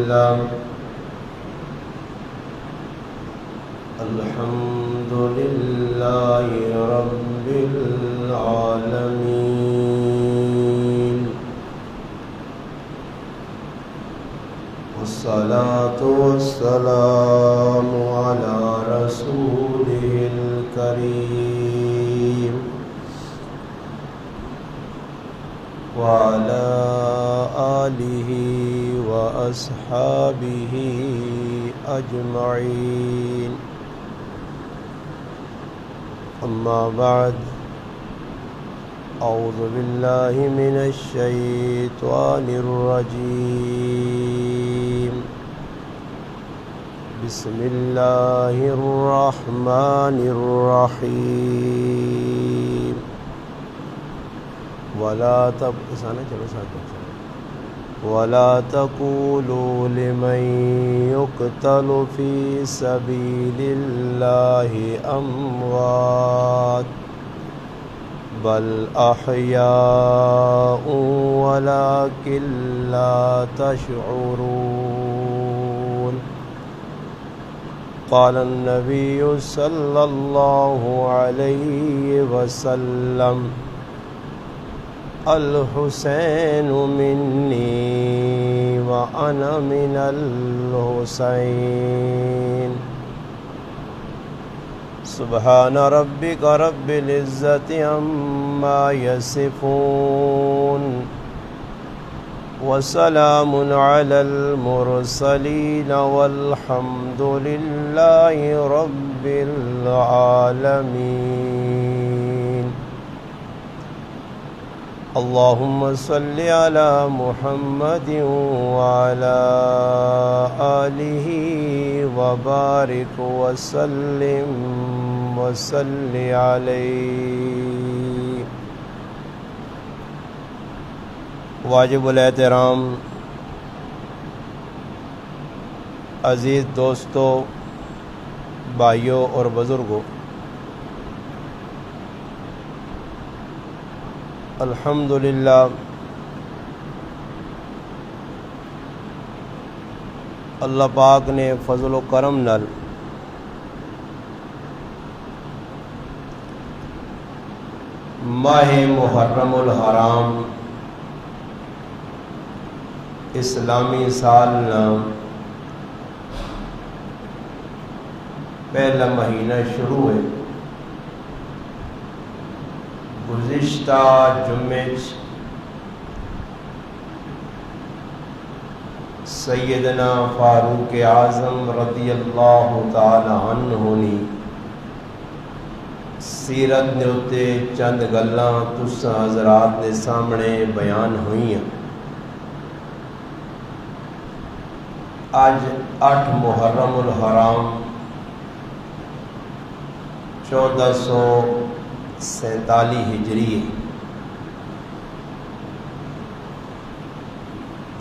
لله الحمد لله رب العالمين، والصلاة والسلام على رسوله الكريم وعلى آله وأصحابه أجمعين. أما بعد، أعوذ بالله من الشيطان الرجيم. بسم الله الرحمن الرحيم. ولا تقولوا لمن يقتل في سبيل الله أموات بل أحياء ولكن لا تشعرون. قال النبي صلى الله عليه وسلم: الحسين مني وأنا من الحسين. سبحان ربك رب العزة عما يصفون، وسلام على المرسلين، والحمد لله رب العالمين. اللهم صل على محمد وعلى آله وبارك وسلم وصل عليه. واجب الاحترام عزیز دوستوں، بھائیوں اور بزرگوں، الحمدللہ اللہ پاک نے فضل و کرم نال ماہ محرم الحرام اسلامی سال نام پہلا مہینہ شروع ہے. گزشتہ جمعے سیدنا فاروق اعظم رضی اللہ تعالی عنہ نے سیرت دے اُتے چند گلاں تساں حضرات دے سامنے بیان ہوئیاں. اج 8 محرم الحرام 1447 ہجری.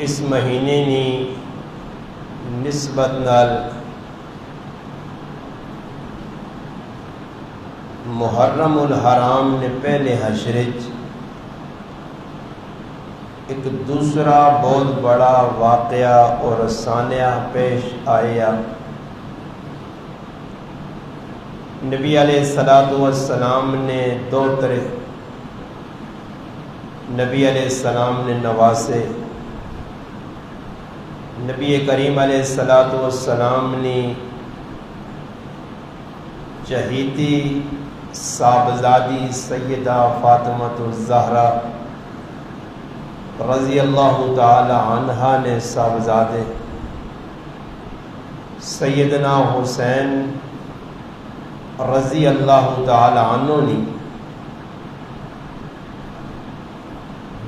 اس مہینے نے نسبت نال محرم الحرام نے پہلے حشرج ایک دوسرا بہت بڑا واقعہ اور سانحہ پیش آیا. نبی علیہ السلام نے دو طرح نبی علیہ السلام نے نواسے. نبی کریم علیہ السلام نے چہیتی صاحبزادی سیدہ فاطمہ الزہرا رضی اللہ تعالی عنہا نے صاحبزادے سیدنا حسین رضی اللہ تعالی عنہ نے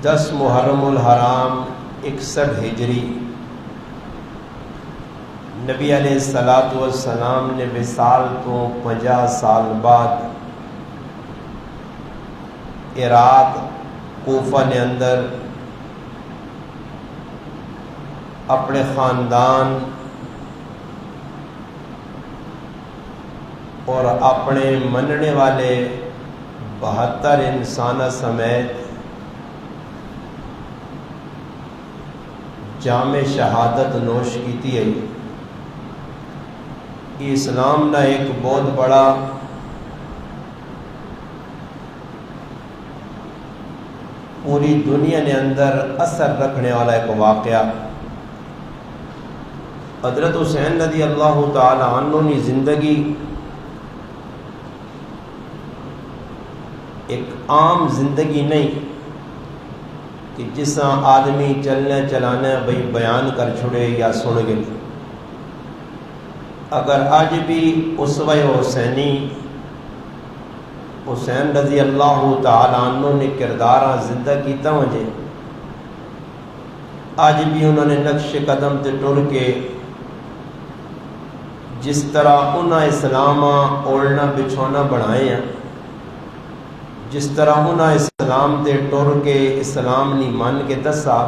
10 محرم الحرام 61 ہجری نبی علیہ السلام نے وصال کو 50 سال بعد عراق کوفہ نے اندر اپنے خاندان اور اپنے مننے والے 72 انسانہ سمیت جام شہادت نوش کیتی ہے. یہ اسلام کا ایک بہت بڑا پوری دنیا نے اندر اثر رکھنے والا ایک واقعہ. حضرت حسین رضی اللہ تعالی عنہ کی زندگی ایک عام زندگی نہیں کہ جس طرح آدمی چلنے چلانے بھئی بیان کر چھڑے یا سن گئے. اگر آج بھی اسوہ حسینی حسین رضی اللہ تعالی عنہ نے کردار زندہ کیتا وجے آج بھی انہوں نے نقش قدم تے ٹر کے جس طرح انہاں اسلام اوڑنا بچھونا بنائے ہیں، جس طرح انہاں اسلام تے ٹر کے اسلام نہیں مان کے دسا،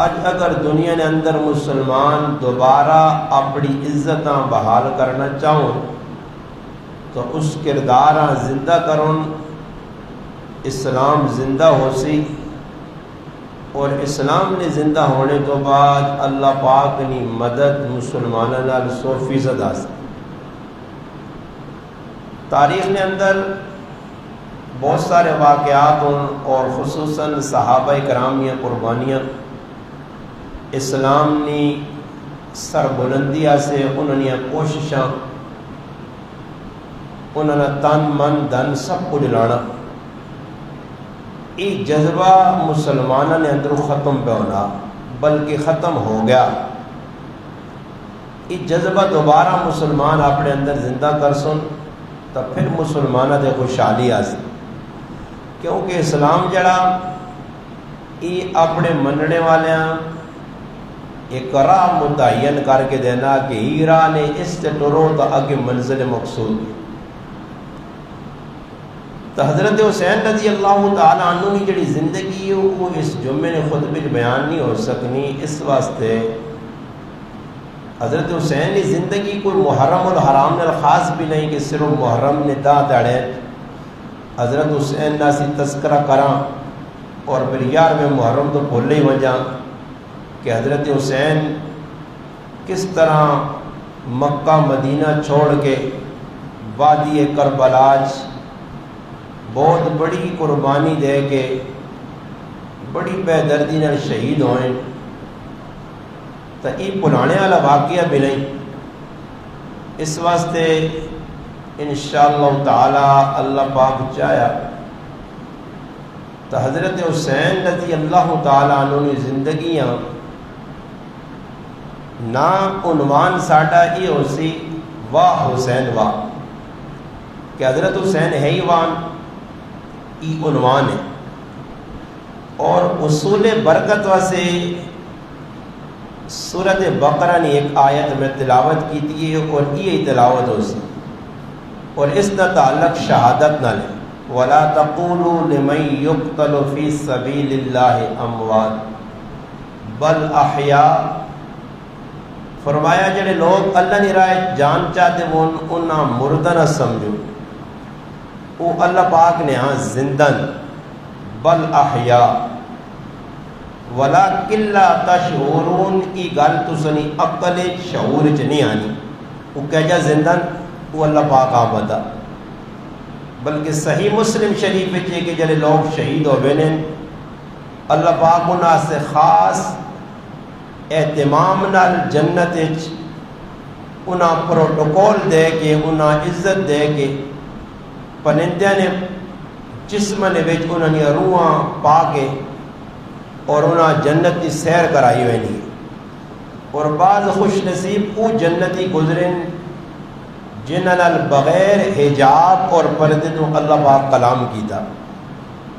آج اگر دنیا نے اندر مسلمان دوبارہ اپنی عزتاں بحال کرنا چاہوں تو اس کردار زندہ کرن اسلام زندہ ہو سی. اور اسلام نے زندہ ہونے تو بعد اللہ پاک نے مدد مسلمانوں نال 100% آ سی. تاریخ نے اندر بہت سارے واقعات اور خصوصاً صحابہ کرام کی قربانیاں اسلام نے سربلندیہ سے انہوں نے کوششاں انہوں نے تن من دن سب کچھ لانا. یہ جذبہ مسلمانوں نے اندر ختم پہ ہونا بلکہ ختم ہو گیا. یہ جذبہ دوبارہ مسلمان اپنے اندر زندہ کر سن تو پھر مسلمانوں دے خوشحالی آ سی. کیونکہ اسلام جڑا یہ اپنے مننے والے ایک راہ متعین کر کے دینا کہ ہی راہ نے اس سے ٹرو تو اگے منزل مقصود. تو حضرت حسین رضی اللہ تعالی عنہ کی جڑی زندگی ہے وہ اس جمعے نے خود بھی بیان نہیں ہو سکنی. اس واسطے حضرت حسین کی زندگی کوئی محرم الحرام نے خاص بھی نہیں کہ صرف محرم نے دا دڑے حضرت حسین کا سی تذکرہ کراں اور پھر یار میں محرم تو بھول ہی وجہ کہ حضرت حسین کس طرح مکہ مدینہ چھوڑ کے وادی کربلا بہت بڑی قربانی دے کے بڑی بے دردی نال شہید ہوئے. تو یہ بلانے والا واقعہ بھی نہیں. اس واسطے انشاءاللہ تعالی اللہ پاک چاہیا تو حضرت حسین رضی اللہ تعالی عنہ کی زندگیاں نا عنوان ساڈا یہ ہو سی واہ حسین واہ کہ حضرت حسین ہے ہی وان ای عنوان ہے. اور اصول برکت واسے سورۃ بقرہ نے ایک آیت میں تلاوت کی تھی اور یہ تلاوت ہو سی اور اس کا تعلق شہادت نہ لے. وَلَا تَقُولُوا لِمَنْ يُقْتَلُ فِي سَبِيلِ اللَّهِ أَمْوَاتٌ بَلْ أَحْيَاءٌ. فرمایا جڑے لوگ اللہ نے رائے جان چاہتے وہ انہاں مردہ نہ سمجھو، وہ اللہ پاک نے ہاں زندن بل احیاء وَلَكِنْ لَا تَشْعُرُونَ کی گل تو سنی عقل شعور چ نہیں آنی. وہ کہہ جا زندن وہ اللہ پاک آپ بتا. بلکہ صحیح مسلم شریف ہے کہ جڑے لوگ شہید ہوئے نے اللہ پاک انہاں سے خاص اہتمام نال جنت انہاں پروٹوکول دے کے انہاں عزت دے کے پرندے نے جسم نے وچ انہاں نے روحاں پا کے اور انہاں جنت کی سیر کرائی ہوئی نہیں. اور بعض خوش نصیب وہ جنتی گزرن جنہاں نال بغیر حجاب اور پردے تو اللہ پاک کلام کیتا.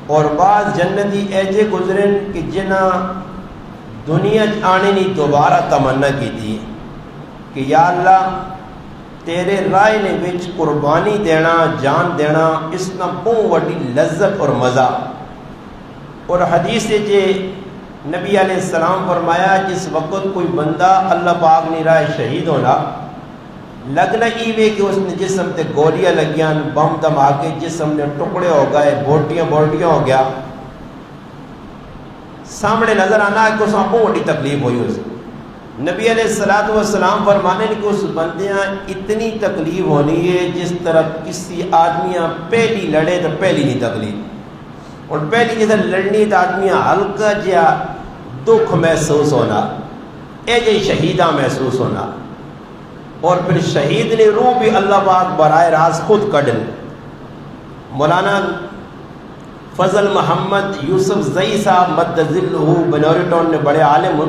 اور بعض جنتی ایجے گزرن کہ جنہاں دنیا آنے نہیں دوبارہ تمنا کی تھی کہ یا اللہ تیرے رائے نے وچ قربانی دینا جان دینا اس نہ بہت وڈی لذت اور مزہ. اور حدیث جے نبی علیہ السلام فرمایا جس وقت کوئی بندہ اللہ پاک نے رائے شہید ہونا لگنا ایوے کہ اس نے جسم تے گولیاں لگیاں بم دھماکے جسم نے ٹکڑے ہو گئے بوٹیاں ہو گیا سامنے نظر آنا ہے کہ اس کو بڑی تکلیف ہوئی اسے. نبی علیہ الصلوۃ والسلام فرمانے کہ اس بندیاں اتنی تکلیف ہونی ہے جس طرح کسی آدمیاں پہلی لڑے تو پہلی نہیں تکلیف, اور پہلی جیسے لڑنی تو آدمیاں ہلکا جہا دکھ محسوس ہونا, اے جی شہیدہ محسوس ہونا, اور پھر شہید نے روح بھی اللہ پاک براہ راست خود کڈن. مولانا فضل محمد یوسف زئی صاحب مدذلہ بنوری ٹاؤن نے بڑے عالم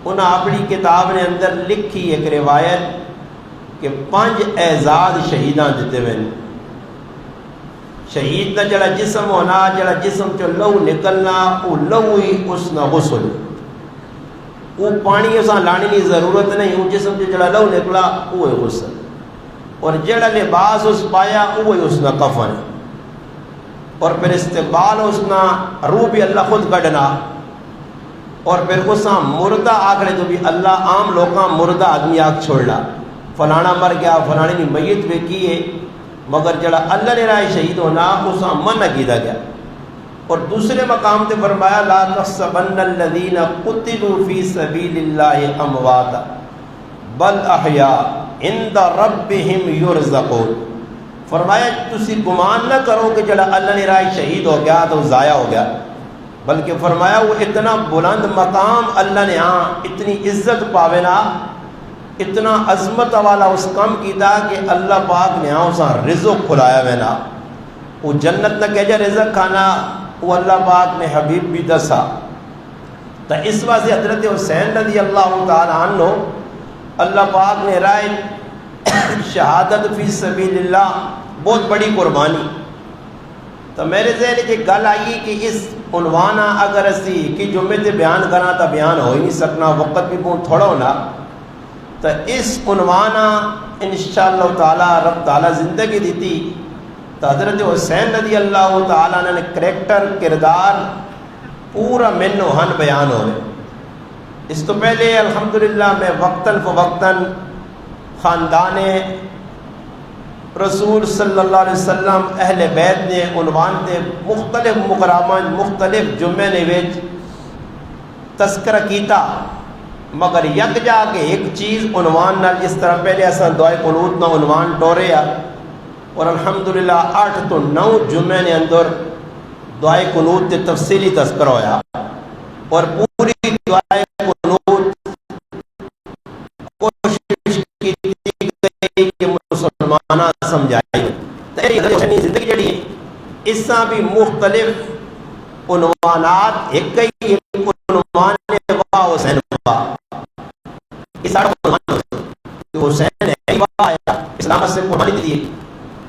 انہاں اپنی کتاب نے اندر لکھی ایک روایت کہ 5 اعزاز شہیدان دیتے ہوئے. شہید کا جڑا جسم ہونا, جڑا جسم چو لہو نکلنا, وہ لہو ہی اس نہ غسل, وہ پانی اساں لانی کی ضرورت نہیں, وہ جسم چو جڑا لہو نکلا وہ ہے غسل, اور جڑا لباس اس پایا وہ ہے اس نہ کفن, اور پھر استقبال اس نہ روح بھی اللہ خود کڈنا, اور پھر اس مردہ آکڑے تو بھی اللہ عام لوگاں مردہ آدمی آگ چھوڑنا, فلانا مر گیا فلانی کی میت ویکھی ہے, مگر جڑا اللہ نے رائے شہید ہونا اس منع کیتا گیا. اور دوسرے مقام تے فرمایا لا تحسبن الذین قتلوا فی سبیل اللہ امواتا بل احیاء عند ربہم یرزقون. فرمایا تسی گمان نہ کرو کہ جڑا اللہ نے رائے شہید ہو گیا تو ضائع ہو گیا, بلکہ فرمایا وہ اتنا بلند مقام اللہ نے ہاں اتنی عزت پاوے نا, اتنا عظمت والا اس کام کیتا کہ اللہ پاک نے ہاں اسا رزق کھلایا وے نا, وہ جنت نہ کہہ جا رزق کھانا, وہ اللہ پاک نے حبیب بھی دسا. تو اس واسطے حضرت حسین رضی اللہ تعالی عنہ اللہ پاک نے رائے شہادت فی سبیل اللہ بہت بڑی قربانی. تو میرے ذہن ایک گل آئی کہ اس عنوان اگر اسی کہ جمعے تے بیان کرنا تو بیان ہو ہی نہیں سکنا, وقت بھی بہت تھوڑا ہونا. تو اس عنوان انشاءاللہ تعالی رب تعالی زندگی دیتی تو حضرت حسین رضی اللہ تعالیٰ عنہ نے کریکٹر کردار پورا من و ہن بیان ہوئے. اس تو پہلے الحمدللہ میں وقتاً فوقتاً خاندان رسول صلی اللہ علیہ وسلم اہل بیت نے عنوان تے مختلف مقامات مختلف جمعے نے وچ تذکرہ کیتا, مگر یک جا کے ایک چیز عنوان نال جس طرح پہلے اساں دعائے قنوت نہ عنوان ٹوریا, اور الحمدللہ 8 تو 9 جمعے نے اندر دعائے قنوت تے تفصیلی تذکرہ ہویا, اور پوری دعائے قنوت کوشش کی گئی کہ مسلمانہ سمجھائی. تیری زندگی جڑی ہے اس سے بھی مختلف عنوانات, ایک ہی عنوان ہے واہ حسین واہ, اس سارا عنوان حسین ہے واہ اسلام سے قربانی دی ہے.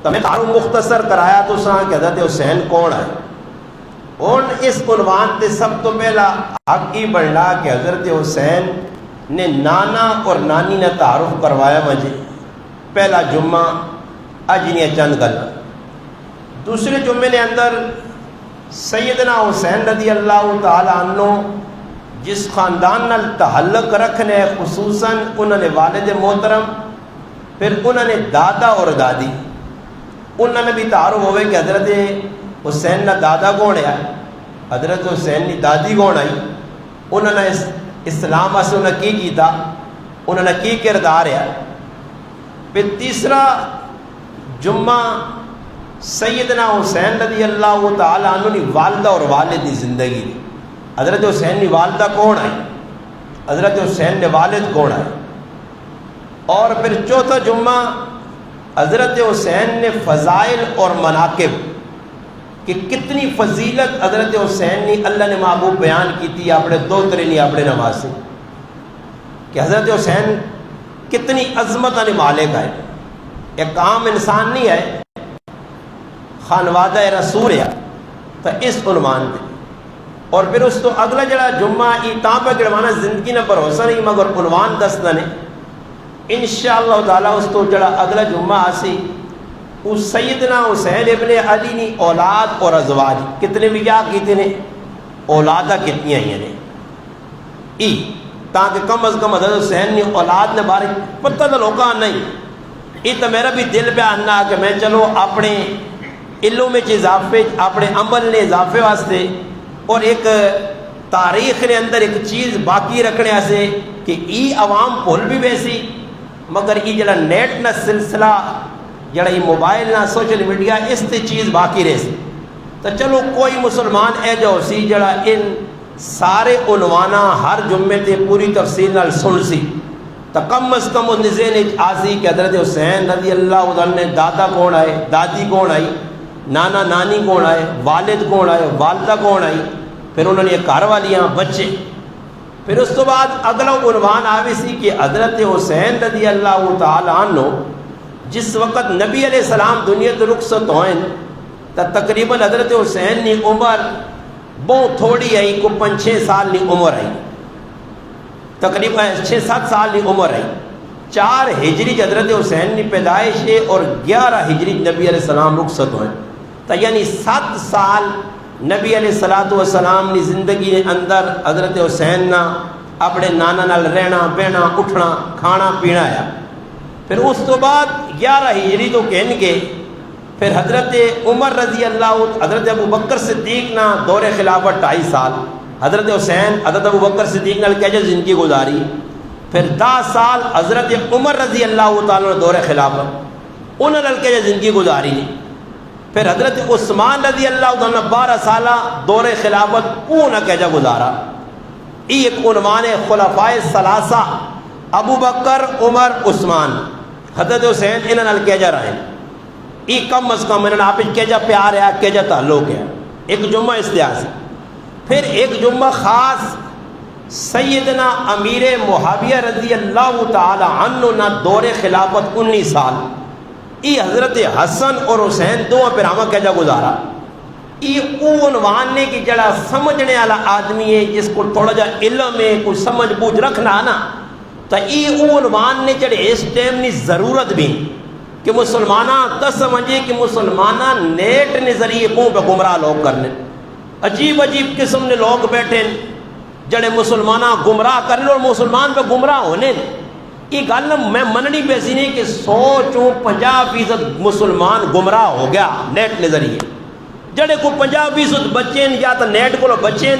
تو میں تعارف مختصر کرایا تو سا کہ حضرت حسین کون ہے, اور اس عنوان تے سب تو پہلا حق ہی بڑھنا کہ حضرت حسین نے نانا اور نانی نے تعارف کروایا مجھے. پہلا جمعہ اجنی چند گل. دوسرے جمعے نے اندر سیدنا حسین رضی اللہ تعالی عنہ جس خاندان نال تعلق رکھنے, خصوصاً انہوں نے والد محترم, پھر انہوں نے دادا اور دادی, انہوں نے بھی تعارف ہوئے کہ حضرت حسین نہ دادا کون ہے, حضرت حسین کی دادی کون آئی, انہوں نے اسلام سے انہیں کی کیتا, انہوں نے کی کردار ہے. پھر تیسرا جمعہ سیدنا حسین رضی اللہ تعالی عنہ کی والدہ اور والد کی زندگی. حضرت حسین کی والدہ کون آئی, حضرت حسین کے والد کون آئے. اور پھر چوتھا جمعہ حضرت حسین نے فضائل اور مناقب کہ کتنی فضیلت حضرت حسین نے اللہ نے محبوب بیان کی تھی اپنے دوترے نے اپنے نماز سے, کہ حضرت حسین کتنی عظمت نے مالک ہے, ایک عام انسان نہیں ہے, خانوادہ رسول ہے. تو اس عنوان پہ اور پھر اس تو اگلا جڑا جمعہ ای تاں پہ گڑوانا زندگی نہ بھروسہ نہیں مگر عنوان دستا نے انشاءاللہ تعالیٰ. اس تو جڑا اگلا جمعہ آسی اس سیدنا حسین ابن علی نے اولاد اور ازواج کتنے بھی کیا کیتے نے, اولادہ کتنی ہیں نے ای, تاکہ کم از کم حضرت حسین نے اولاد نے بارے پتہ تو لوگاں نہیں. ای تو میرا بھی دل پہ آنا کہ میں چلو اپنے علم میں اضافے, اپنے عمل نے اضافے واسطے اور ایک تاریخ نے اندر ایک چیز باقی رکھنے سے کہ ای عوام بھول بھی ویسی مگر ای جڑا نیٹ نہ سلسلہ جڑا ای موبائل نہ سوشل میڈیا اس تے چیز باقی رہے سی تو چلو کوئی مسلمان اے جو سی جڑا ان سارے عنوانہ ہر جمعے تے پوری تفصیل نال سن سی تو کم از کم اس ذہن آسی کہ حضرت حسین رضی اللہ عنہ نے دادا کون آئے، دادی کون آئی، نانا نانی کون آئے، والد کون آئے، والدہ کون آئی، پھر انہوں نے گھر والیاں بچے، پھر اس تو بعد اگلا عنوان آوی سی کہ حضرت حسین رضی اللہ تعالیٰ عنہ جس وقت نبی علیہ السلام دنیا تے رخصت ہوئیں تو تقریباً حضرت حسین نے عمر بہت تھوڑی آئی کو 5-6 سال کی عمر آئی، تقریباً 6-7 سال کی عمر آئی، 4 ہجری حضرت حسین کی پیدائش ہے اور 11 ہجری نبی علیہ السلام رخصت ہوئے تو یعنی 7 سال نبی علیہ السلام کی زندگی کے اندر حضرت حسین نہ اپنے نانا نال رہنا بہنا اٹھنا کھانا پینا ہے، پھر اس تو بعد 11 ہجری تو کہن کے پھر حضرت عمر رضی اللہ حضرت ابو بکر صدیق نہ دور خلافت 2.5 سال، حضرت حسین حضرت ابو بکر صدیق نال کہجے زندگی گزاری، پھر 10 سال حضرت عمر رضی اللہ تعالیٰ دور خلافت انہوں نے کہجے زندگی گزاری، پھر حضرت عثمان رضی اللہ تعالیٰ 12 سالہ دور خلافت انہوں کہجا گزارا۔ یہ ایک عنوان خلفائے ثلاثہ ابو بکر عمر عثمان حضرت حسین انہوں نے کہجا رہے، یہ کم از کم انہوں نے آپ کہجا پیار ہے کہجا تعلق ہے۔ ایک جمعہ اس لحاظ سے، پھر ایک جمعہ خاص سیدنا امیر معاویہ رضی اللہ تعالی عنہ نہ دور خلافت 19 سال، یہ حضرت حسن اور حسین دونوں پیراما کہجا گزارا۔ یہ عنوان نے کہ جڑا سمجھنے والا آدمی ہے جس کو تھوڑا جا علم ہے کوئی سمجھ بوجھ رکھنا نا تو یہ عنوان نے جڑے اس ٹائم نے ضرورت بھی کہ مسلمانہ تو سمجھے کہ مسلمانہ نیٹ نے ذریعے کوں پہ گمراہ لوگ کرنے، عجیب عجیب قسم نے لوگ بیٹھے جڑے مسلمانہ گمراہ کرنے اور مسلمان پہ گمراہ ہونے۔ یہ گل میں مننی پیسی نہیں کہ 100-50% مسلمان گمراہ ہو گیا نیٹ کے ذریعے، جڑے کو 50% بچے یا تو نیٹ کو بچے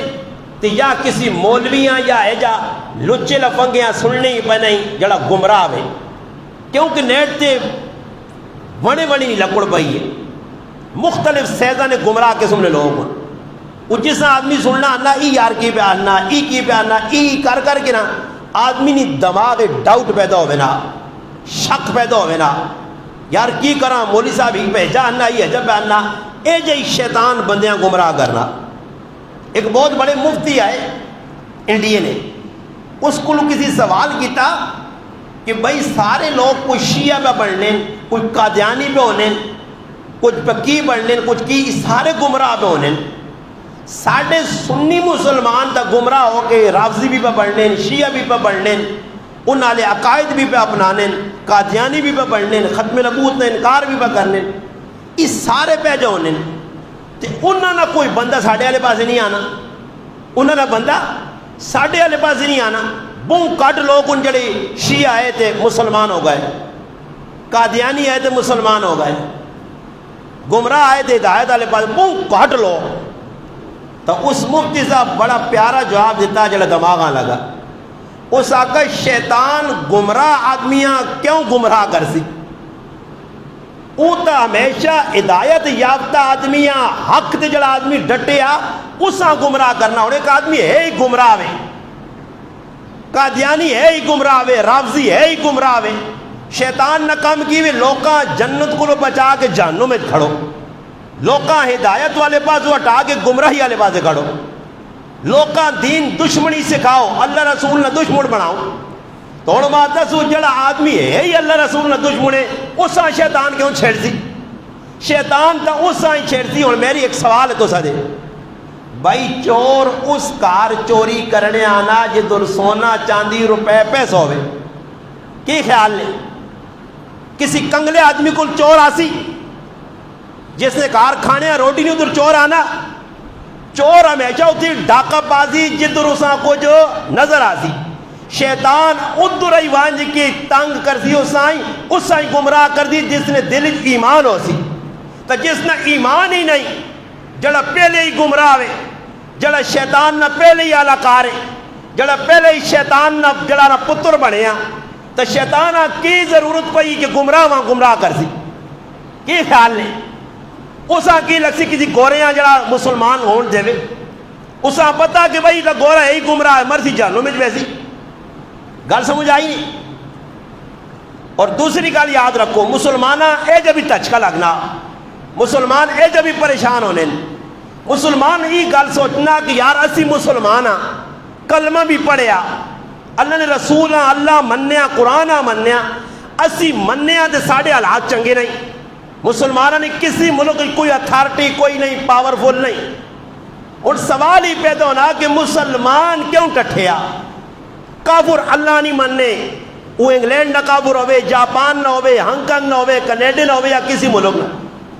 تو یا کسی مولویاں یا ایجا لچے لفنگیاں سننے ہی پہ نہیں جڑا گمراہ ہے، کیونکہ نیٹ تے وڑے وڑی نہیں لکڑ پئی ہے، مختلف سیزہ نے گمراہ قسم نے لوگ وہ جس آدمی سننا آنا ای یار کی پہ آنا ای کی پہ آنا ای کر کے نا آدمی نے دماغ ڈاؤٹ پیدا ہوئے نا شک پیدا ہوئے نا یار کی کرا مولی صاحب ہی پہ جا آنا ای حجب پہ آنا اے جائی شیطان بندیاں گمراہ کرنا۔ ایک بہت بڑے مفتی آئے انڈیا نے، اس کو کسی سوال کیتا کہ بھائی سارے لوگ کوئی شیعہ پہ پڑھنے کوئی قادیانی پہ ہونے کچھ پکی پڑھنے کچھ کی سارے گمراہ پہ ہونے، ساڑھے سنی مسلمان تک گمراہ ہو کے رافضی بھی پہ پڑھنے شیعہ بھی پہ پڑھنے ان والے عقائد بھی پہ اپنانے قادیانی بھی پہ پڑھنے ختم نبوت نے انکار بھی پہ کرنے، اس سارے پہ جو ہونے تے انہوں نے کوئی بندہ ساڑھے والے پاس نہیں آنا، انہوں نے بندہ ساڑھے والے پاس نہیں آنا، بہت کٹ لوگ ان جڑے شیعہ آئے تھے مسلمان ہو گئے، قادیانی آئے تھے مسلمان ہو گئے، گمراہ آئے تھے ہدایت والے پاس بہت کٹ لوگ۔ تو اس مفتی صاحب بڑا پیارا جواب دیتا جڑا دماغاں لگا، اس آقا شیطان گمراہ آدمیاں کیوں گمراہ کر سی؟ او تا ہمیشہ ہدایت یافتہ آدمیاں حق تے جڑا آدمی ڈٹیا اساں گمراہ کرنا، اور ایک آدمی ہے ہی گمراہ وے، قادیانی ہے ہی گمراہ وے، رافضی ہے ہی گمراہ وے، شیطان نہ کام کی وے لوکاں جنت کو بچا کے جہنم میں کھڑو، لوکاں ہدایت والے پاس ہٹا کے گمراہی والے پاس کھڑو، لوکاں دین دشمنی سکھاؤ اللہ رسول نہ دشمن بناؤ، تو بات دسو جڑا آدمی ہے ہی اللہ رسول نہ دشمن ہے اساں شیطان کیوں چھیڑ سی؟ شیطان تا اساں ہی چھیڑ سی۔ اور میری ایک سوال ہے تو سا دے بھائی چور اس کار چوری کرنے آنا جدر سونا چاندی روپے پیسہ ہوئے کی خیال نے؟ کسی کنگلے آدمی کو چور آسی جس نے کار کھانے روٹی نہیں ادھر چور آنا؟ چور ہمیشہ اتنی ڈاکہ بازی جدھر اساں کو جو نظر آسی، شیطان ادھر ہی وانج کی تنگ کر سی اسائی گمراہ کر دی جس نے دل ایمان ہو سی، تو جس نے ایمان ہی نہیں جڑا پہلے ہی گمراہ ہوئے جڑا شیطان نہ پہلے ہی آلہ کار ہے، جڑا پہلے ہی شیطان نہ جڑا نہ پتر بنیا، تو شیطان کی ضرورت پئی کہ گمراہ وہاں گمراہ کر سی؟ کی خیال نہیں؟ اسا کی لگ سی کسی گوریاں جڑا مسلمان ہون دے وے، اسا پتا کہ بھائی گورا ہے ہی گمراہ ہے، مرسی جہنم وچ ویسی گل سمجھ آئی نہیں؟ اور دوسری گل یاد رکھو، مسلمانہ اے جب ہی ٹچکا لگنا، مسلمان اے جب ہی پریشان ہونے، مسلمان ہی گل سوچنا کہ یار اسی مسلمان ہاں، کلمہ بھی پڑھیا، اللہ نے رسول ہاں، اللہ منیا، قرآن منیا، اسی منیا تے ساڑھے حالات چنگے نہیں، مسلمانوں نے کسی ملک کوئی اتھارٹی کوئی نہیں، پاورفل نہیں۔ اور سوال ہی پیدا ہونا کہ مسلمان کیوں ٹٹھیا؟ کافر اللہ نہیں مننے، وہ انگلینڈ نہ کافر ہوئے، جاپان نہ ہوئے، ہانگ کانگ نہ ہوئے، کینیڈا نہ ہوئے، یا کسی ملک نہ،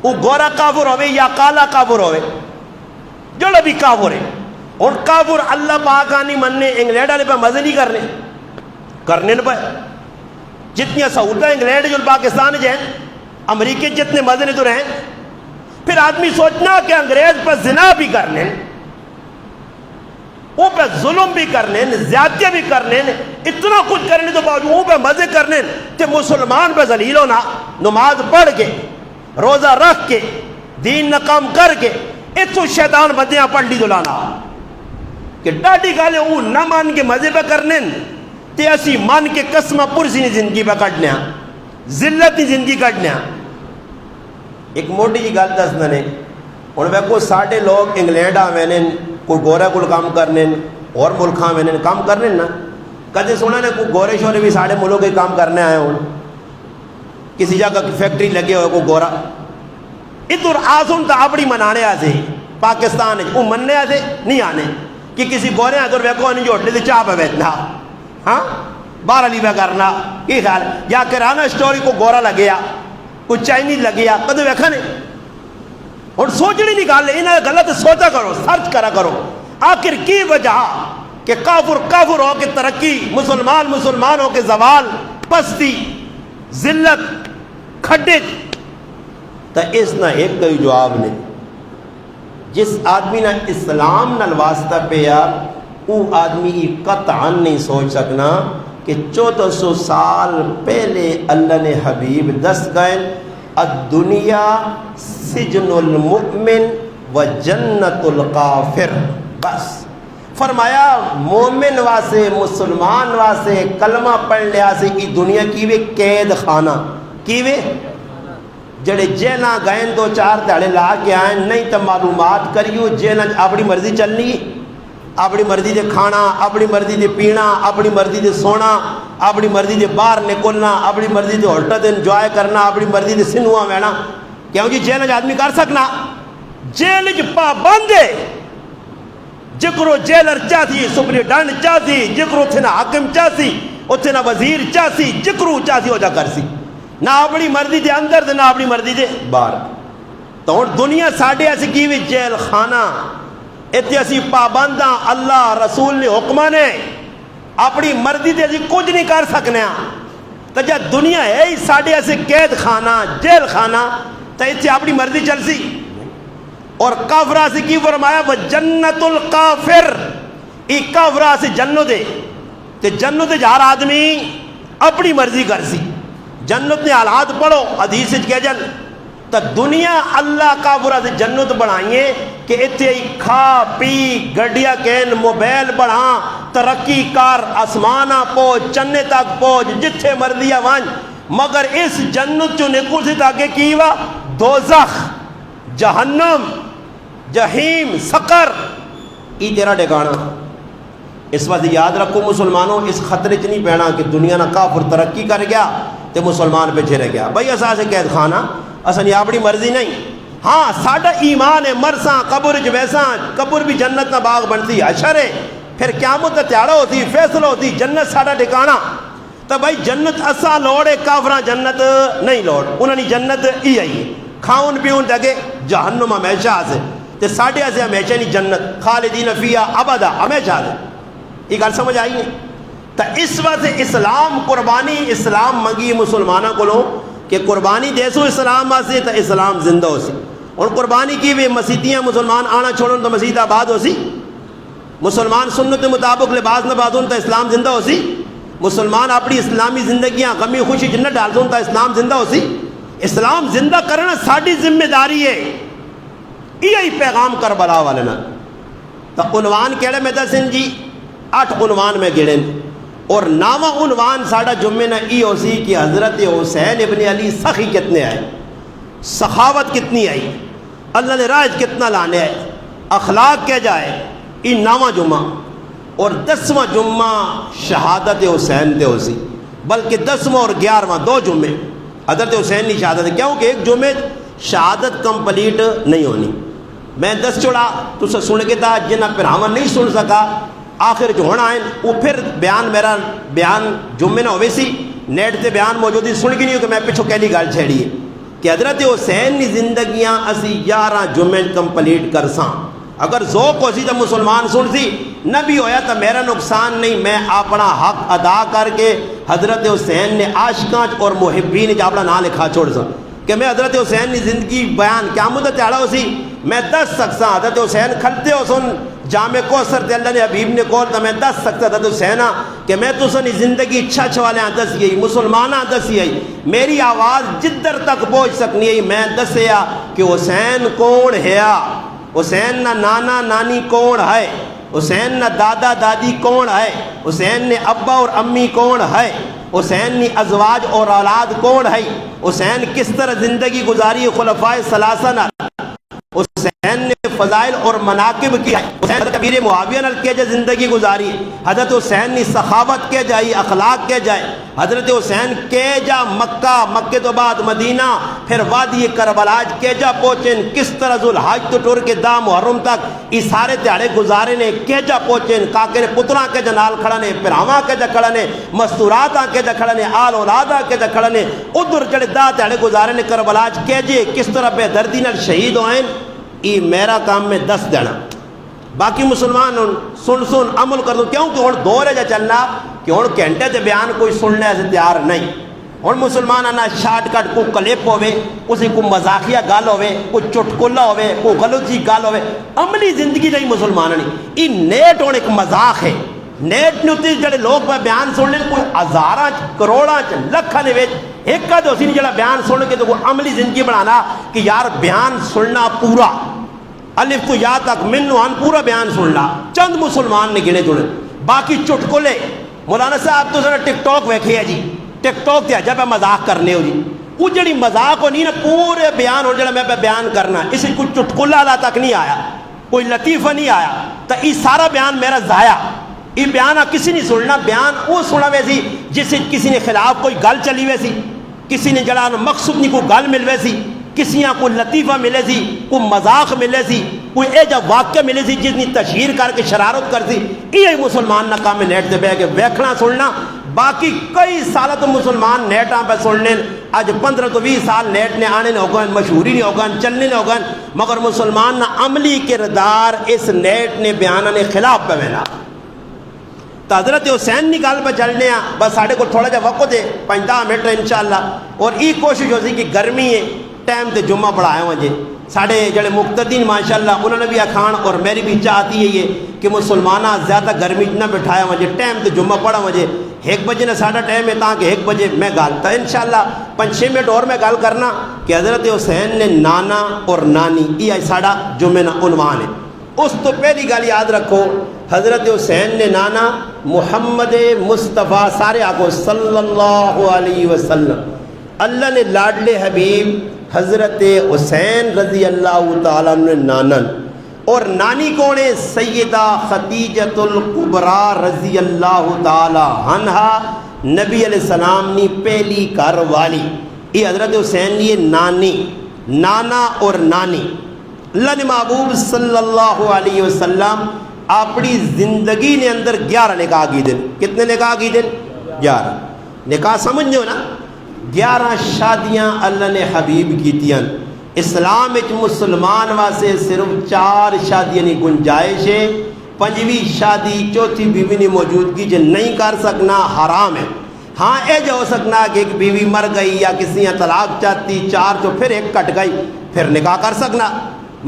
وہ گورا کافر ہوئے یا کالا کافر ہوئے، جڑا بھی کافر ہے۔ اور کافر اللہ پاک نہیں مننے، انگلینڈ والے پہ مزے نہیں کرنے پہ جتنی سہولتیں انگلینڈ جو پاکستان جو ہیں، امریکہ جتنے مزے نہیں تو رہیں، پھر آدمی سوچنا کہ انگریز پہ زنا بھی کرنے، وہ پہ ظلم بھی کرنے، زیادتیاں بھی کرنے، اتنا کچھ کرنے تو باوجود وہ پہ مزے کرنے، کہ مسلمان پہ ذلیل ہونا، نماز پڑھ کے، روزہ رکھ کے، دین نہ کام کر کے، اتو شیطان بدیاں پڑھ لی دلانا کہ ڈاڈی گالے وہ نہ مان کے مزے پہ کرنے، تے اسی مان کے قسمہ پرسی نہیں زندگی پہ کٹنے، ذلت نہیں زندگی کٹنے۔ ایک موٹی جی گل دسنا نے، اور میں کوئی ساڑھے لوگ انگلینڈ آوے، کوئی گورے کو کام کرنے، اور ملکاں میں کام کرنے نا، کدے سونا نے کوئی گورے شورے بھی ساڑھے ملک کے کام کرنے آئے ہوں، کسی جگہ فیکٹری لگے ہوئے کوئی گورا، ادھر آسن تا اپنی منانے آسے پاکستان ہے، وہ مننے آسے نہیں آنے، کہ کسی گورے ادھر ویکو نہیں جو اٹھلے چاہ پہ بیٹھنا، ہاں بارہ لیوہ کرنا، کی خیال یا کرانا سٹوری کو گورا لگیا، کوئی چائنیز لگیا، کدے ویکھا نہیں؟ اور سوچنی نہیں گل، انہیں غلط سوچا کرو، سرچ کرا کرو، آخر کی وجہ کہ کافر کافر ہو کے ترقی، مسلمان مسلمان ہو کے زوال، پستی، ذلت، کھڈت، تو اس نہ ایک کوئی جواب نہیں۔ جس آدمی نہ اسلام نہ واسطہ پیا، وہ آدمی قطعاً نہیں سوچ سکنا کہ 1400 سال پہلے اللہ نے حبیب دس گئے، الدنیا سجن المؤمن و جنت الکافر، بس فرمایا مومن واسے، مسلمان واسے، کلمہ پڑھ لیا سے کی دنیا کی وے قید خانہ، کی وے جڑے جیلہ گئے دو چار دہڑے لا کے آئیں، نہیں تو معلومات کریو جیلہ اپنی مرضی چلنی، اپنی مرضی دے کھانا، اپنی مرضی دے پینا، اپنی مرضی دے سونا، اپنی مرضی دے باہر نکلنا، اپنی مرضی دے ہوٹل دے انجوائے کرنا، اپنی مرضی دے سنوا وینا، کیوں جی جیل آدمی کر سکنا؟ جیل پابند ہے، جکرو جیلر چاہتی، سپرنٹینڈنٹ چاہتی، جکرو تھے نہ حاکم چاہتی، اتھے نہ وزیر چاہتی، جکرو چاہتی ہو جا کر سی، نہ اپنی مرضی دے اندر دے نہ اپنی مرضی دے باہر۔ تو دنیا ساڑھے ایسی کی بھی جیل خانہ، اتنی اسی پابنداں، اللہ رسول نے حکمہ نے اپنی مرضی دے اسی کچھ نہیں کر سکنے ہیں، تو جب دنیا ہے ہی ساڑھے ایسے قید خانہ، جیل خانہ، تو اتنی اپنی مرضی چل سی۔ اور کافرہ سے کی فرمایا وہ جنت الکافر، ایک کافرہ سے جنت دے، کہ جنت دے جہار آدمی اپنی مرضی کر سی، جنت نے حالات پڑھو حدیث سے کہہ جن، تو دنیا اللہ کافرہ سے جنت بڑھائیے کہ اتنے کھا پی گڈیا کین موبائل بڑھا ترقی کار آسمانہ پہنچ چنے تک پہنچ جتھے مرضیہ وانج، مگر اس جنت جو نکل سے تاکہ کی وا دوزخ، جہنم، جہیم، سقر، ای تیرا ٹھکانا۔ اس وقت یاد رکھو مسلمانوں، اس خطرے چ نہیں پینا کہ دنیا نہ کافر ترقی کر گیا تو مسلمان پیچھے رہ گیا۔ بھائی اساں سے قید خانہ، اساں یہ اپنی مرضی نہیں، ہاں ساڈا ایمان ہے، مرساں قبر چ ویساں، قبر بھی جنت نہ باغ بنتی، حشر ہے، پھر قیامت تیارہ ہوتی، فیصلہ ہوتی، جنت ساڈا ٹھکانا۔ تو بھائی جنت اساں لوڑے، کافراں جنت نہیں لوڑ، انہوں نے جنت ہی آئی ہے، کھاؤن پیون جگہ جہنم ہمیشہ سے، تے ساڈے سے ہمیشہ نہیں جنت، خالدین فیہا ابدا، ہمیشہ سے۔ یہ گل سمجھ آئی ہے؟ تو اس وقت اسلام قربانی اسلام منگی مسلمانوں کو لو کہ قربانی دیسو اسلام آسے تو اسلام زندہ ہو سی، اور قربانی کی بھی مسیتیاں مسلمان آنا چھوڑن تو مسیت آباد ہو سی مسلمان سنت مطابق لباس نہ باندھون تو اسلام زندہ ہو سی. مسلمان اپنی اسلامی زندگیاں غمی خوشی جنہ ڈال دون تو اسلام زندہ ہو سی. اسلام زندہ کرنا ساری ذمہ داری ہے. یہی پیغام کربلا والے نا تو عنوان کہڑے میں دسن جی 8 عنوان میں گڑن اور 9واں عنوان ساڑا جمعے نہ ای ہو سی کہ حضرت حسین ابن علی سخی کتنے آئے, سخاوت کتنی آئی, اللہ نے راج کتنا لانے آئے, اخلاق کیا جائے. ای 9واں جمعہ اور 10واں جمعہ شہادت حسین تے ہو سی, بلکہ 10واں اور 11واں 2 جمعے حضرت حسین کی شہادت ہے, کیونکہ ایک جمعے شہادت کمپلیٹ نہیں ہونی. میں 10 چڑا تو سن کے تھا جنہ پھر ہم نہیں سن سکا آخر جو ہونا ہے وہ پھر بیان میرا بیان جمعے نہ ہوئے سی نیٹ تے بیان موجود ہی سن کے نہیں ہو کہ میں پچھو کہلی گل چھیڑی ہے کہ حضرت حسین کی زندگیاں اسی 11 جمعے کمپلیٹ کر ساں. اگر ذوق ہو سی تو مسلمان سن سی, نہ بھی ہویا تو میرا نقصان نہیں, میں اپنا حق ادا کر کے حضرت حسین نے عاشقاں اور محبین اپنا نام لکھا چھوڑ سا کہ میں حضرت حسین کی زندگی بیان قیامت تیڑا ہو سی میں 10 سکساں. حضرت حسین کھلتے ہو سن جامع کوثر تے اللہ نے حبیب نے کول تو میں 10 سکتا حضرت حسینہ کہ میں تو سن زندگی اچھا والے دس گئی مسلمانہ دسی آئی میری آواز جدر تک پہنچ سکنی ہے. میں دسیا کہ حسین کون ہے, حسین نہ نانا نانی کون ہے, حسین نہ دادا دادی کون ہے, حسین نے ابا اور امی کون ہے, حسین نے ازواج اور اولاد کون ہے, حسین کس طرح زندگی گزاری خلفائے ثلاثہ نہ, حسین نے فضائل اور مناقب کیا, حسین کبیر معاویہ نال کے جا زندگی گزاری, حضرت حسین نے سخاوت کے جائی اخلاق کے جائے, حضرت حسین کے جا مکہ تو بعد مدینہ پھر وادی کربلاج کے جا پہنچن, کس طرح ذوالحج تو ٹور کے دا محرم تک اس سارے دیہڑے گزارے نے کے جا پہنچن, کاکے نے پتراں کے جا نال کھڑا نے, پراواں کے جا کھڑا نے, مستورات کے جا کھڑا نے, آل اولاد کے جا کھڑا نے, ادھر جڑے دا دیہڑے گزارے نے کربلاج کے جے کس طرح بے دردی نال شہید ہوئیں. ای میرا کام میں 10 دینا, باقی مسلمان سن عمل کر دو, کیوں کہ ہوں دور ہے جا چلنا کہ ہوں گھنٹے تے بیان کوئی سننے سے تیار نہیں. ہوں مسلمان آنا شارٹ کٹ کو کلپ ہوئے, اسی کو مزاقیہ گال ہوئے, کوئی چٹکلہ ہوئے, کوئی غلط جی گال ہوئے, عملی زندگی نہیں مسلمان نہیں. ای نیٹ ہوں ایک مذاق ہے, نیٹ نے جڑے لوگ بیان سن لیں کوئی ہزاراں کروڑاں لکھاں نے ایک کا تو جڑا بیان سن کے تو کوئی عملی زندگی بنانا کہ یار بیان سننا پورا الف تو یا تک منو ہن پورا بیان سننا. چند مسلمان نے گنے جڑے, باقی چٹکلے. مولانا صاحب تو ذرا ٹک ٹاک ویکھے ہے جی, ٹک ٹاک تے جب مذاق کرنے ہو جی, وہ جڑی مذاق ہو نہیں نا پورے بیان ہو جڑا میں بیان کرنا اسی کوئی چٹکلہ لا تک نہیں آیا, کوئی لطیفہ نہیں آیا, تو یہ سارا بیان میرا ضائع. یہ بیان کسی نہیں سننا, بیان وہ سنا وے سی جس سے کسی نے خلاف کوئی گل چلی وے سی, کسی نے جڑا مقصود نہیں کوئی گل مل وے سی, کسی کو لطیفہ ملے سی, کوئی مذاق ملے سی, کوئی اے جا واقعہ ملے سی جس نے تشہیر کر کے شرارت کر سی. یہ مسلمان نہ کام نیٹ سے بہ کے ویکھنا سننا. باقی کئی سال تو مسلمان نیٹاں پہ سننے, اج 15 تو 20 سال نیٹ نے آنے نہ ہوگا, مشہوری نہیں ہوگا, چلنے نہ ہوگا, مگر مسلمان نہ عملی کردار اس نیٹ نے بیانہ نے خلاف پہ بنا. تو حضرت حسین کی گل پہ چلنے ہیں, بس ساڑھے کو تھوڑا جا وقت ہے 5-10 منٹ انشاءاللہ. اور یہ کوشش ہو سی کہ گرمی ہے ٹائم تے جمعہ پڑھایا مجھے ساڑھے جڑے مقتدین ماشاءاللہ انہوں نے بھی اکھان, اور میری بھی چاہتی ہے یہ کہ مسلمانہ زیادہ گرمی نہ بٹھایا مجھے, ٹائم تے جمعہ پڑھا مجھے 1 بجے نہ ساڑھا ٹائم ہے تاکہ 1 بجے میں گل تا انشاءاللہ 5-6 منٹ اور میں گل کرنا کہ حضرت حسین نے نانا اور نانی یہ ساڑھا جمعہ نہ عنوان ہے. اس تو پہلی گل یاد رکھو, حضرت حسین نے نانا محمد مصطفیٰ سارے آگو صلی اللہ علیہ وسلم, اللہ نے لاڈلے حبیب حضرت حسین رضی اللہ تعالیٰ نے نانن, اور نانی کون ہے سیدہ خدیجۃ الکبریٰ رضی اللہ تعالیٰ عنہا, نبی علیہ السلام نے پہلی گھر والی. یہ حضرت حسین یہ نانی نانا اور نانی. اللہ نے محبوب صلی اللہ علیہ وسلم اپنی زندگی نے اندر 11 نکاح کی دن. کتنے نکاح کی دن؟ 11 نکاح. سمجھو نا 11 شادیاں اللہ نے حبیب کیتیاں. اسلام ایک مسلمان واسے صرف 4 شادیاں نہیں گنجائش ہے, 5ویں شادی 4تھی بیوی نے موجودگی جو نہیں کر سکنا حرام ہے. ہاں اے جو ہو سکنا کہ ایک بیوی مر گئی یا کسی نے طلاق چاہتی 4 تو پھر ایک کٹ گئی پھر نکاح کر سکنا,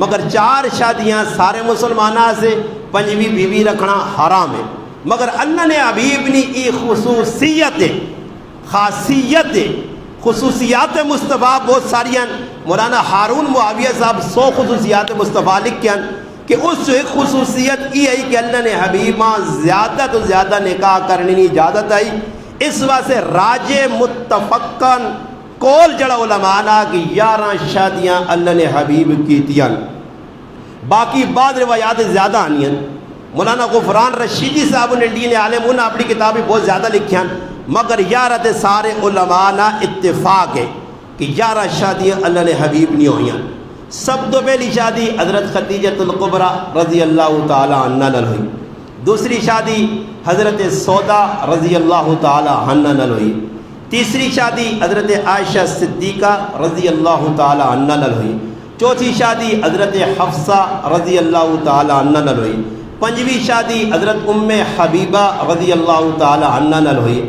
مگر 4 شادیاں سارے مسلمانہ سے پنجویں بیوی رکھنا حرام ہے، مگر اللہ نے حبیب نے یہ خصوصیات مصطفیٰ بہت ساری ہیں۔ مولانا ہارون معاویہ صاحب 100 خصوصیات مصطفیٰ لکھے ہیں کہ اس ایک خصوصیت یہ ہے کہ اللہ نے حبیبہ زیادہ تو زیادہ نکاح کرنے کی اجازت آئی۔ اس واسطے راج متفقن کول جڑا علماء نا کہ 11 شادیاں اللہ نے حبیب کیتیاں، باقی بعض روایات زیادہ آنی ہیں۔ مولانا غفران رشیدی صاحب نے دین عالم انہوں نے اپنی کتابیں بہت زیادہ لکھی ہیں، مگر 11 تے سارے علماء نا اتفاق ہے کہ 11 شادیاں اللہ نے حبیب نہیں ہوئیاں۔ سب تو پہلی شادی حضرت خدیجۃ الکبریٰ رضی اللہ تعالی عنہ نال ہوئی، دوسری شادی حضرت سودا رضی اللہ تعالی عنہ نال ہوئی، تیسری شادی حضرت عائشہ صدیقہ رضی اللہ تعالی عنہ نال ہوئی، چوتھی شادی حضرت حفصہ رضی اللہ تعالی عنہ نال ہوئی، پنجویں شادی حضرت ام حبیبہ رضی اللہ تعالی عنہ نال ہوئی،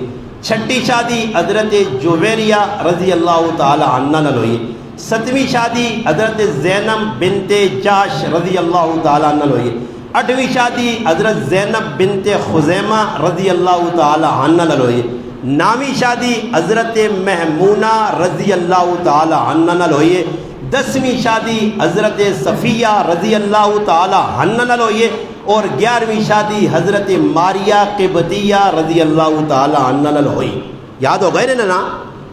چھٹی شادی حضرت جویریہ رضی اللہ تعالی عنہ نال ہوئی، ستویں شادی حضرت زینب بنت جاش رضی اللہ تعالی عنہ نال ہوئی، آٹھویں شادی حضرت زینب بنت خزیمہ رضی اللہ تعالی عنہ نال ہوئی، نویں شادی حضرت محمونہ رضی اللہ تعالی عنہ نال ہوئی، 10ویں شادی حضرت صفیہ رضی اللہ تعالی عنہ نال ہوئی، اور 11ویں شادی حضرت ماریہ قبطیہ رضی اللہ تعالی عنہ نال ہوئی۔ یاد ہو گئے نا؟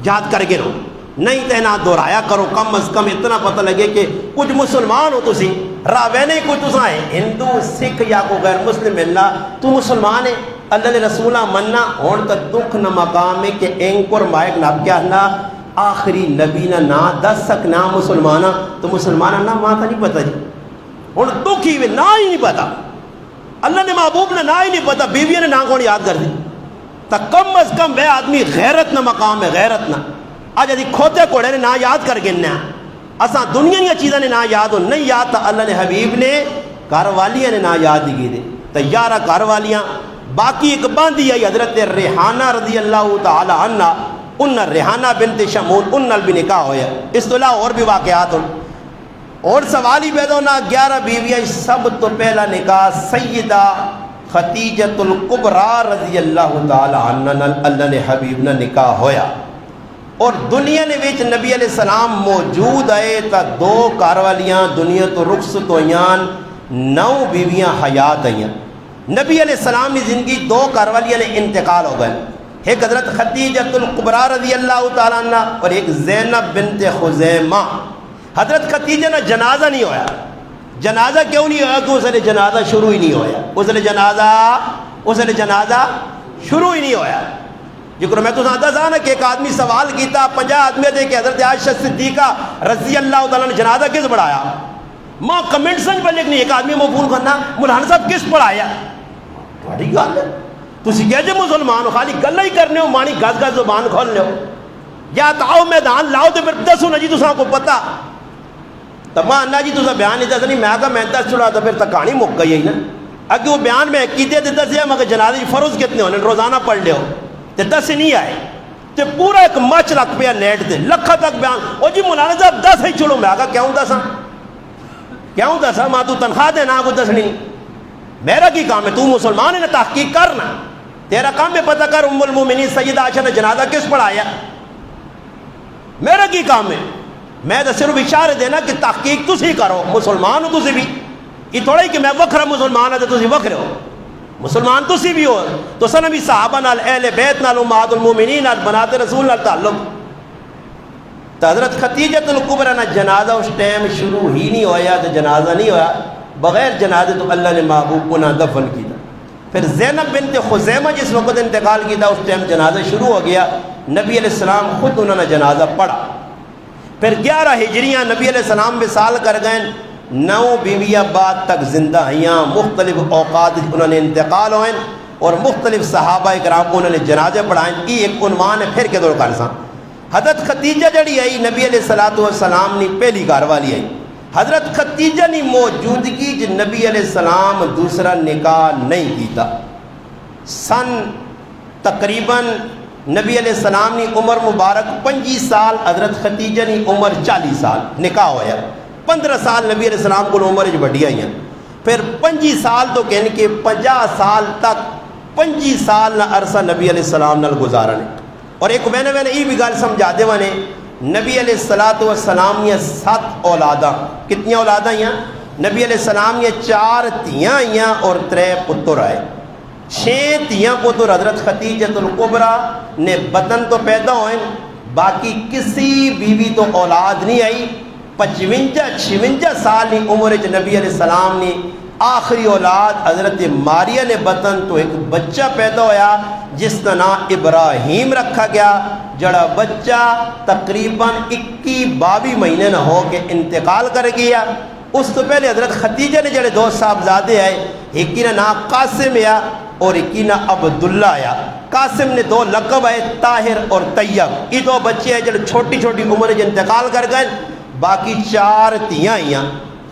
یاد کر کے رہو، نہیں تہنا دہرایا کرو، کم از کم اتنا پتہ لگے کہ کچھ مسلمان ہو تسی، راوے نہیں کچھ تساں ہے ہندو سکھ یا کو غیر مسلم ملنا، تو مسلمان ہے اللہ نے رسولہ مننا ہون تا دکھ نہ مقام ہے کہ اینکور مائک ناب کیا نا آخری نبی نا 10 سک نا مسلمانہ، تو مسلمانہ نا ماں تا نہیں پتہ جی، ہون دکھ ہی نا ہی نہیں پتہ، اللہ نے محبوب نے نا ہی نہیں پتہ، بیویہ نے نا کون یاد کر دی، تا کم از کم بے آدمی غیرت نہ مقام ہے، غیرت نہ آج ادھی کھوتے کوڑے نے نا یاد کر گننا، اساں دنیا نیا چیزیں نے نا یاد ہو نہیں یاد، تا اللہ نے حبیب نے گھر والیاں نے نا یاد کی دے، تا 11 گھر والیاں، باقی ایک باندھی ہے حضرت ریحانہ رضی اللہ تعالی عنہ، ان ریحانہ بنت شمول ان نال بھی نکاح ہویا، اس تو علاوہ اور بھی واقعات ہوں، اور سوال ہی پیدا ہونا 11 بیویاں، سب تو پہلا نکاح سیدہ خدیجۃ الکبریٰ رضی اللہ تعالی عنہ نال اللہ نے حبیب نہ نکاح ہویا، اور دنیا نے ویچ نبی علیہ السلام موجود آئے تا 2 کاروالیاں دنیا تو رخصت ہویاں، 9 بیویاں حیات آئیاں۔ نبی علیہ السلام کی زندگی 2 کاروالیاں نے انتقال ہو گئے، ایک حضرت خدیجۃ الکبریٰ رضی اللہ تعالیٰ عنہ اور ایک زینب بنت خزیمہ۔ حضرت خدیجہ نے جنازہ نہیں ہویا، جنازہ کیوں نہیں ہویا؟ کہ اس نے جنازہ شروع ہی نہیں ہویا، اس نے جنازہ شروع ہی نہیں ہویا۔ جکر میں تو ساتھ سا نا کہ ایک آدمی سوال کیتا 50 آدمی دے کہ حضرت عائشہ صدیقہ رضی اللہ تعالیٰ نے جنازہ کس پڑھایا؟ ماں کمنٹ سنج پر لکھنی ایک آدمی مفہوم کرنا مولانا صاحب کس پڑھایا؟ بڑی گل ہے، تسی کہہ جے مسلمان ہو خالی گل ہی کرنے ہو، مانی گز گز زبان کھول لے ہو، یا تاؤ میدان لاؤ تو پھر دسو نا جی تساں کو پتہ، تو ماں انا جی تساں بیان نہیں دس نہیں، میں کہا میں دس چھڑا تو پھر تک کہانی مک گئی ہے نا، اگر وہ بیان میں کیتے دیتا سے مگر جنازے فرض کتنے ہونے روزانہ پڑھ لے ہو، تے 10 نہیں آئے تے پورا ایک مچ لگ پیا نیٹ دے لکھا تک بیان، او جی مولانا صاحب 10 ہی چھوڑو، میں کہا کیوں دساں ماں تو تنخواہ دینا کو دسنی، میرا کی کام ہے؟ تو مسلمان ہے نا، تحقیق کرنا، تیرا کام ہے پتہ کر ام المومنین سیدہ عائشہ نے جنازہ کس پڑھایا، میرا کی کام ہے؟ میں تو صرف اشارے دینا کہ تحقیق تسی کرو، مسلمان ہو تسی بھی، یہ تھوڑا ہی کہ میں وکھرا مسلمان ہے تو تسی وکھرے ہو، مسلمان تسی بھی ہو، تو سن بھی صحابہ نال اہل بیت نال امہات المومنین نال بنات رسول نال تعلق، تو حضرت خدیجۃ الکبریٰ نہ جنازہ اس ٹائم شروع ہی نہیں ہویا، تو جنازہ نہیں ہویا، بغیر جنازے تو اللہ نے محبوب کو نہ دفن کیا۔ پھر زینب بنت خزیمہ جس وقت انتقال کیا اس ٹائم جنازہ شروع ہو گیا، نبی علیہ السلام خود انہوں نے جنازہ پڑھا۔ پھر 11 ہجریاں نبی علیہ السلام وصال کر گئے، 9 بیویاں بعد تک زندہ ہیں، مختلف اوقات انہوں نے انتقال ہوئے اور مختلف صحابہ اکرام کو انہوں نے جنازے پڑھائیں۔ یہ ایک عنوان ہے پھر کے دور کارساں۔ حضرت خدیجہ جڑی آئی نبی علیہ السلام نے پہلی گھر والی آئی، حضرت خدیجہ نے موجودگی جو نبی علیہ السلام دوسرا نکاح نہیں کیتا، سن تقریباً نبی علیہ السلام نے عمر مبارک 25 سال، حضرت خدیجہ نے عمر 40 سال، نکاح ہویا 15 سال نبی علیہ السلام کو عمر جو بڑھیا ہی ہیں۔ پھر 25 سال تو کہنے کے 50 سال تک 25 سال نہ عرصہ نبی علیہ السلام نال گزارنے. اور ایک میں نے یہ بھی گل سمجھا دے ونے نبی علیہ السلام یہ 7 اولاداں. کتنی اولاداں ہیں؟ نبی علیہ السلام یہ 4 تیاں آئیاں اور 3 پتر آئے. 6 تیاں پتر حضرت خدیجۃ الکبریٰ نے بطن تو پیدا ہوئے، باقی کسی بیوی تو اولاد نہیں آئی. 55-56 سال کی عمر نبی علیہ السلام نے آخری اولاد حضرت ماریہ نے بطن تو ایک بچہ پیدا ہویا جس کا نام ابراہیم رکھا گیا، جڑا بچہ تقریباً 21-22 مہینے نہ ہو کے انتقال کر گیا. اس تو پہلے حضرت خدیجہ نے جڑے 2 صاحبزادے آئے، ایک کی نام قاسم آیا اور ایک کی نام عبداللہ آیا. قاسم نے 2 لقب آئے طاہر اور طیب. یہ 2 بچے آئے جڑے چھوٹی چھوٹی عمر انتقال کر گئے. باقی 4 تیاں آئیاں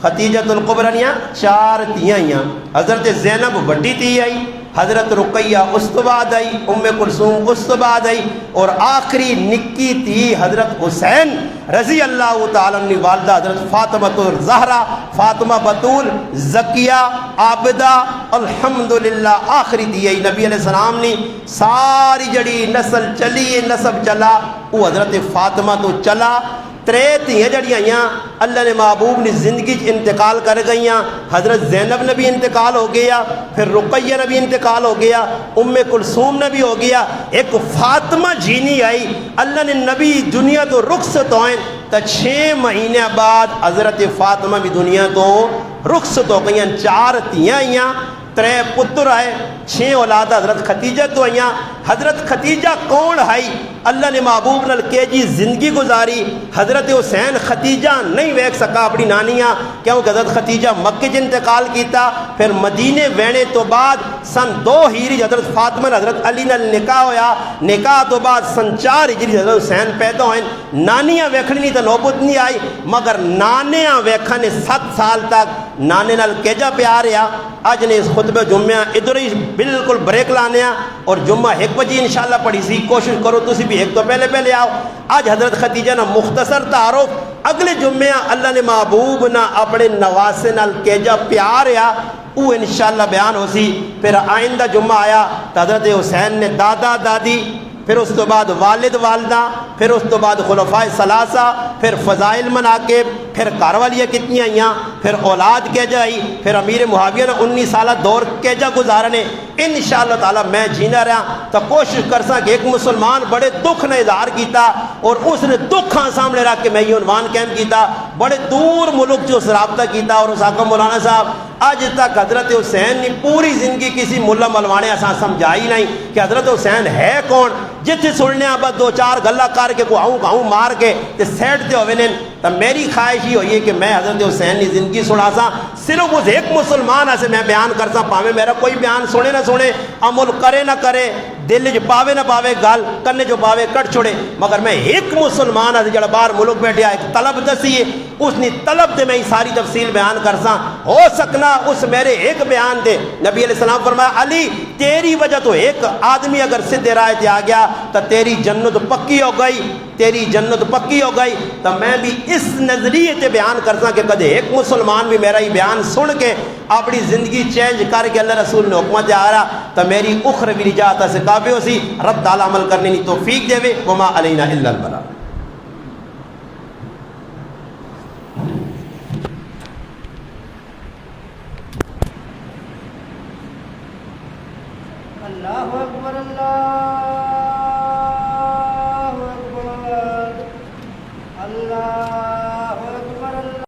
خدیجۃ الکبریٰ 4 تیاں آئیاں. حضرت زینب بڑی تی آئی، حضرت رقیہ اس تو بعد آئی، ام کلثوم اس تو بعد آئی، اور آخری نکی تھی حضرت حسین رضی اللہ تعالیٰ عنہ والدہ حضرت فاطمہ الزہرا، فاطمہ بطول زکیہ عابدہ الحمدللہ آخری تھی آئی. نبی علیہ السلام نے ساری جڑی نسل چلی نسب چلا وہ حضرت فاطمہ تو چلا. 3 تیاں جڑی آئیاں اللہ نے محبوب نے زندگی انتقال کر گئیاں. حضرت زینب نے بھی انتقال ہو گیا، پھر رقیہ نے بھی انتقال ہو گیا، ام کلثوم نے بھی ہو گیا. ایک فاطمہ جینی آئی، اللہ نے نبی دنیا تو رخصت ہوئیں تو 6 مہینے بعد حضرت فاطمہ بھی دنیا تو رخصت ہو گئیں. 4 تیاں آئیاں، 3 پتر آئے، 6 اولاد حضرت خدیجہ تو آئیاں. حضرت خدیجہ کون آئی؟ اللہ نے محبوب نال کے جی زندگی گزاری. حضرت حسین خدیجہ نہیں ویکھ سکا اپنی نانیاں کیونکہ حضرت خدیجہ مکے انتقال کیتا. پھر مدینے وینے تو بعد سن 2 ہجری حضرت فاطمہ حضرت علی نال نکاح ہویا. نکاح تو بعد سن 4 ہجری حضرت حسین پیدا ہوئے. نانیاں ویکھنی تو نوبت نہیں آئی، مگر نانیاں ویکھنے 7 سال تک نانے نال کیجا پیار آ. اج نے اس خطبہ جمعہ ادھر ہی بالکل بریک لانے اور جمعہ 1 بجے انشاءاللہ پڑھی سی. کوشش کرو تسی بھی 1 تو پہلے آؤ. آج حضرت خدیجہ نہ مختصر تعارف، اگلے جمعہ اللہ نے محبوب نہ اپنے نواسے نال کیجا پیار آ وہ انشاءاللہ بیان ہو سی. پھر آئندہ جمعہ آیا تو حضرت حسین نے دادا دادی، پھر اس تو بعد والد والدہ، پھر اس تو بعد خلفائے ثلاثہ، پھر فضائل مناقب، پھر کاروالیاں کتنی آئیاں، پھر اولاد کیجا آئی، پھر امیر معاویہ نے 19 سالہ دور کیجا گزارنے. انشاءاللہ تعالی میں جینا رہا تو کوشش کرساں کہ ایک مسلمان بڑے دکھ نے اظہار کیتا اور اس نے دکھاں سامنے رکھ کے میں یہ عنوان قائم کیتا. بڑے دور ملک جو اس رابطہ کیتا اور اس حاکم مولانا صاحب اج تک حضرت حسین نے پوری زندگی کسی ملا ملوانے ایسا سمجھائی نہیں کہ حضرت حسین ہے کون. جتنے سننے بس 2-4 گلا کر کے کو آؤں مار کے تے سیٹ تے ہوئے نے. تو میری خواہش ہی ہوئی ہے کہ میں حضرت حسین کی زندگی سنا سا. صرف اس ایک مسلمان سے میں بیان کر سا، پاوے میرا کوئی بیان سنے نہ سنے، عمل کرے نہ کرے، دل جو پاوے نہ پاوے، گل کرنے جو پاوے کٹ چھوڑے، مگر میں ایک مسلمان سے جڑا باہر ملک بیٹھے ایک طلب دسی ہے اس نے طلب دے میں ہی ساری تفصیل بیان کر سا. ہو سکنا اس میرے ایک بیان دے نبی علیہ السلام فرمایا علی تیری وجہ تو ایک آدمی اگر سدھے رائے تے آ گیا تو تیری جنت پکی ہو گئی، تیری جنت پکی ہو گئی. تو میں بھی اس نظریے تے بیان کرتا کہ کدے ایک مسلمان بھی میرا ہی بیان سن کے اپنی زندگی چینج کر کے اللہ رسول نے حکمت آ رہا تو میری اخروی نجات سے کافی ہو سی. رب تعالی عمل کرنے کی توفیق دے وے. وما علینا الا البلاغ. اللہ اکبر اللہ